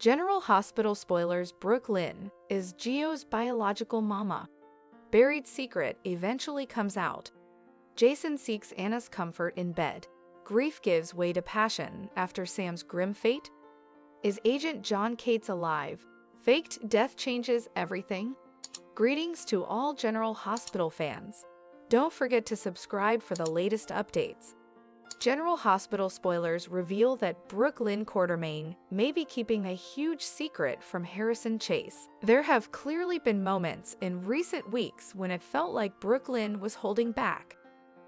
General Hospital spoilers: Brooke Lynn is Gio's biological mama. Buried secret eventually comes out. Jason seeks Anna's comfort in bed. Grief gives way to passion after Sam's grim fate. Is Agent John Cates alive? Faked death changes everything. Greetings to all General Hospital fans. Don't forget to subscribe for the latest updates. General Hospital spoilers reveal that Brooke Lynn Quartermaine may be keeping a huge secret from Harrison Chase. There have clearly been moments in recent weeks when it felt like Brooke Lynn was holding back.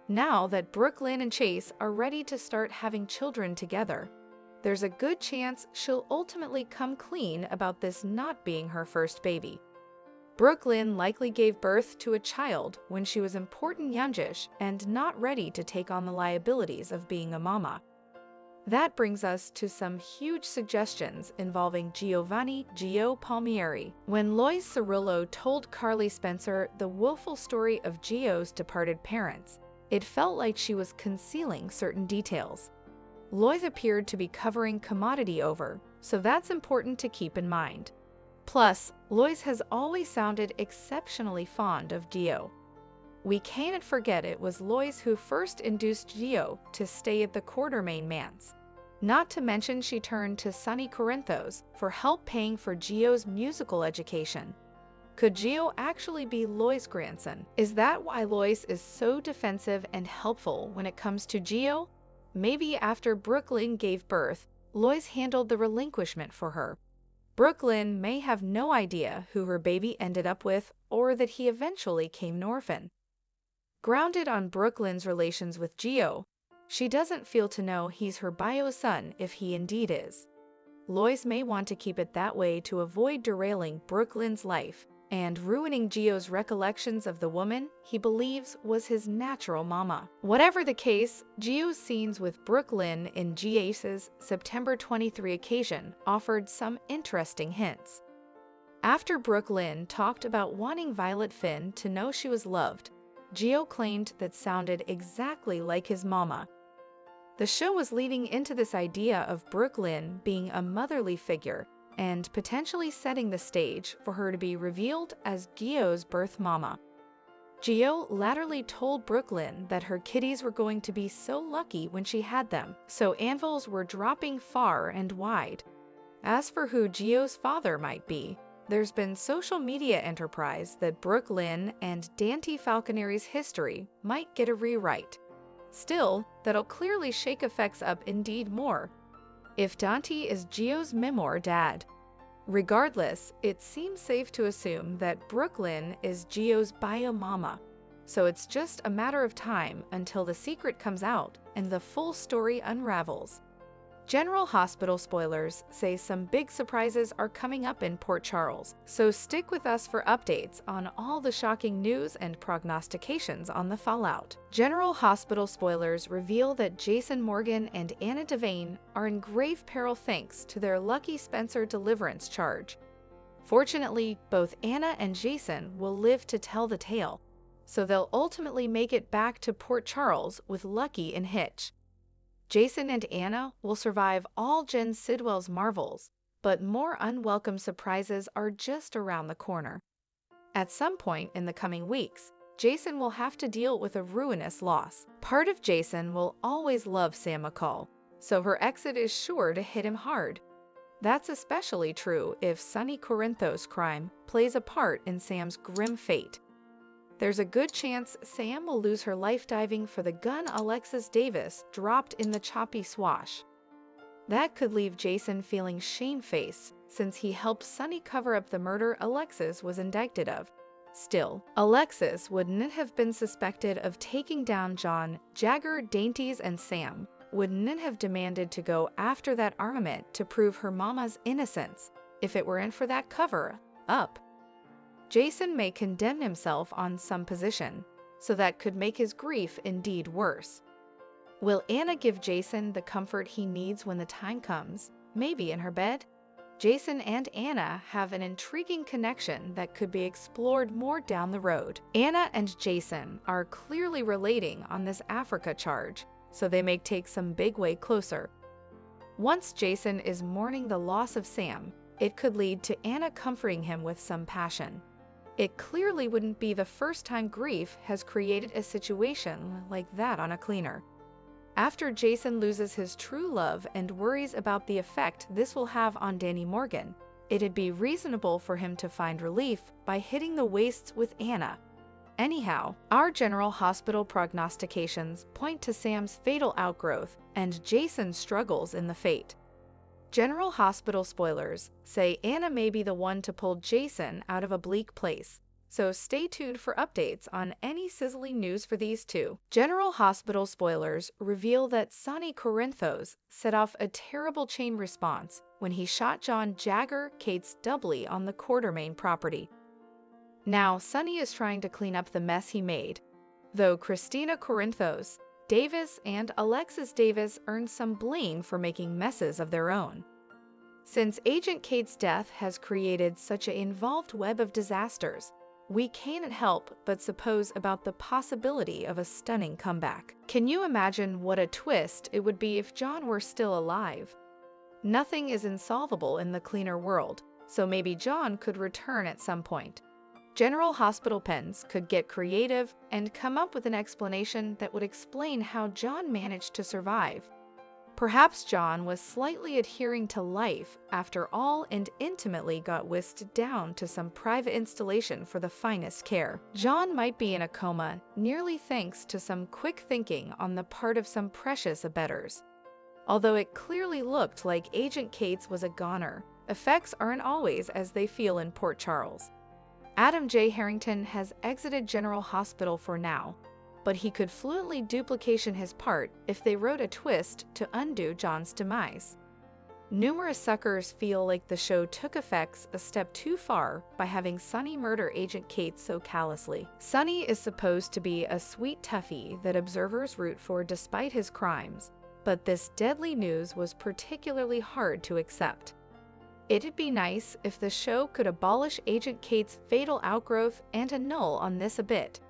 Now that Brooke Lynn and Chase are ready to start having children together, there's a good chance she'll ultimately come clean about this not being her first baby. Brooke Lynn likely gave birth to a child when she was important youngish and not ready to take on the liabilities of being a mama. That brings us to some huge suggestions involving Gio Palmieri. When Lois Cirillo told Carly Spencer the woeful story of Gio's departed parents, it felt like she was concealing certain details. Lois appeared to be covering commodity over, so that's important to keep in mind. Plus, Lois has always sounded exceptionally fond of Gio. We can't forget it was Lois who first induced Gio to stay at the Quartermaine manse. Not to mention she turned to Sonny Corinthos for help paying for Gio's musical education. Could Gio actually be Lois' grandson? Is that why Lois is so defensive and helpful when it comes to Gio? Maybe after Brooke Lynn gave birth, Lois handled the relinquishment for her. Brooke Lynn may have no idea who her baby ended up with or that he eventually came an orphan. Grounded on Brooke Lynn's relations with Gio, she doesn't feel to know he's her bio son if he indeed is. Lois may want to keep it that way to avoid derailing Brooke Lynn's life and ruining Gio's recollections of the woman he believes was his natural mama. Whatever the case, Gio's scenes with Brooke Lynn in Gia's September 23 occasion offered some interesting hints. After Brooke Lynn talked about wanting Violet Finn to know she was loved, Gio claimed that sounded exactly like his mama. The show was leading into this idea of Brooke Lynn being a motherly figure and potentially setting the stage for her to be revealed as Gio's birth mama. Gio latterly told Brooke Lynn that her kitties were going to be so lucky when she had them, so anvils were dropping far and wide. As for who Gio's father might be, there's been social media enterprise that Brooke Lynn and Dante Falconeri's history might get a rewrite. Still, that'll clearly shake effects up indeed more if Dante is Gio's memoir dad. Regardless, it seems safe to assume that Brooke Lynn is Gio's bio mama, so it's just a matter of time until the secret comes out and the full story unravels. General Hospital spoilers say some big surprises are coming up in Port Charles, so stick with us for updates on all the shocking news and prognostications on the fallout. General Hospital spoilers reveal that Jason Morgan and Anna Devane are in grave peril thanks to their Lucky Spencer deliverance charge. Fortunately, both Anna and Jason will live to tell the tale, so they'll ultimately make it back to Port Charles with Lucky and Hitch. Jason and Anna will survive all Jen Sidwell's marvels, but more unwelcome surprises are just around the corner. At some point in the coming weeks, Jason will have to deal with a ruinous loss. Part of Jason will always love Sam McCall, so her exit is sure to hit him hard. That's especially true if Sonny Corinthos' crime plays a part in Sam's grim fate. There's a good chance Sam will lose her life diving for the gun Alexis Davis dropped in the choppy swash. That could leave Jason feeling shamefaced since he helped Sonny cover up the murder Alexis was indicted of. Still, Alexis wouldn't have been suspected of taking down John, Jagger, Dainties, and Sam, wouldn't have demanded to go after that armament to prove her mama's innocence if it weren't for that cover-up. Jason may condemn himself on some position, so that could make his grief indeed worse. Will Anna give Jason the comfort he needs when the time comes, maybe in her bed? Jason and Anna have an intriguing connection that could be explored more down the road. Anna and Jason are clearly relating on this Africa charge, so they may take some big way closer. Once Jason is mourning the loss of Sam, it could lead to Anna comforting him with some passion. It clearly wouldn't be the first time grief has created a situation like that on a cleaner. After Jason loses his true love and worries about the effect this will have on Danny Morgan, it'd be reasonable for him to find relief by hitting the wastes with Anna. Anyhow, our General Hospital prognostications point to Sam's fatal outgrowth and Jason's struggles in the fate. General Hospital spoilers say Anna may be the one to pull Jason out of a bleak place, so stay tuned for updates on any sizzling news for these two. General Hospital spoilers reveal that Sonny Corinthos set off a terrible chain response when he shot John Jagger Cates doubly on the Quartermain property. Now, Sonny is trying to clean up the mess he made, though Christina Corinthos, Davis, and Alexis Davis earned some blame for making messes of their own. Since Agent Cates' death has created such an involved web of disasters, we can't help but suppose about the possibility of a stunning comeback. Can you imagine what a twist it would be if John were still alive? Nothing is insolvable in the cleaner world, so maybe John could return at some point. General Hospital pens could get creative and come up with an explanation that would explain how John managed to survive. Perhaps John was slightly adhering to life after all and intimately got whisked down to some private installation for the finest care. John might be in a coma, nearly thanks to some quick thinking on the part of some precious abettors. Although it clearly looked like Agent Cates was a goner, effects aren't always as they feel in Port Charles. Adam J. Harrington has exited General Hospital for now, but he could fluently duplication his part if they wrote a twist to undo John's demise. Numerous suckers feel like the show took effects a step too far by having Sonny murder Agent Cates so callously. Sonny is supposed to be a sweet toughie that observers root for despite his crimes, but this deadly news was particularly hard to accept. It'd be nice if the show could abolish Agent Cates' fatal outgrowth and annul on this a bit.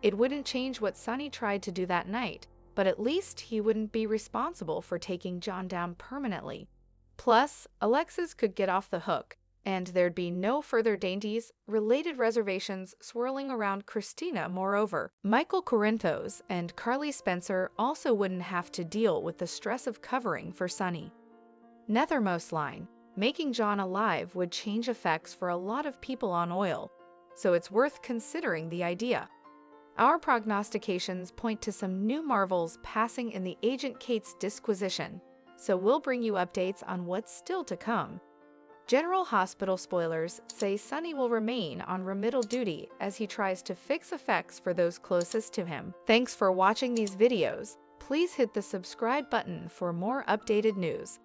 It wouldn't change what Sonny tried to do that night, but at least he wouldn't be responsible for taking John down permanently. Plus, Alexis could get off the hook, and there'd be no further dainties-related reservations swirling around Christina. Moreover, Michael Corinthos and Carly Spencer also wouldn't have to deal with the stress of covering for Sonny. Nethermost line, making John alive would change effects for a lot of people on oil, so it's worth considering the idea. Our prognostications point to some new marvels passing in the Agent Cates disquisition, so we'll bring you updates on what's still to come. General Hospital spoilers say Sonny will remain on remittal duty as he tries to fix effects for those closest to him. Thanks for watching these videos. Please hit the subscribe button for more updated news.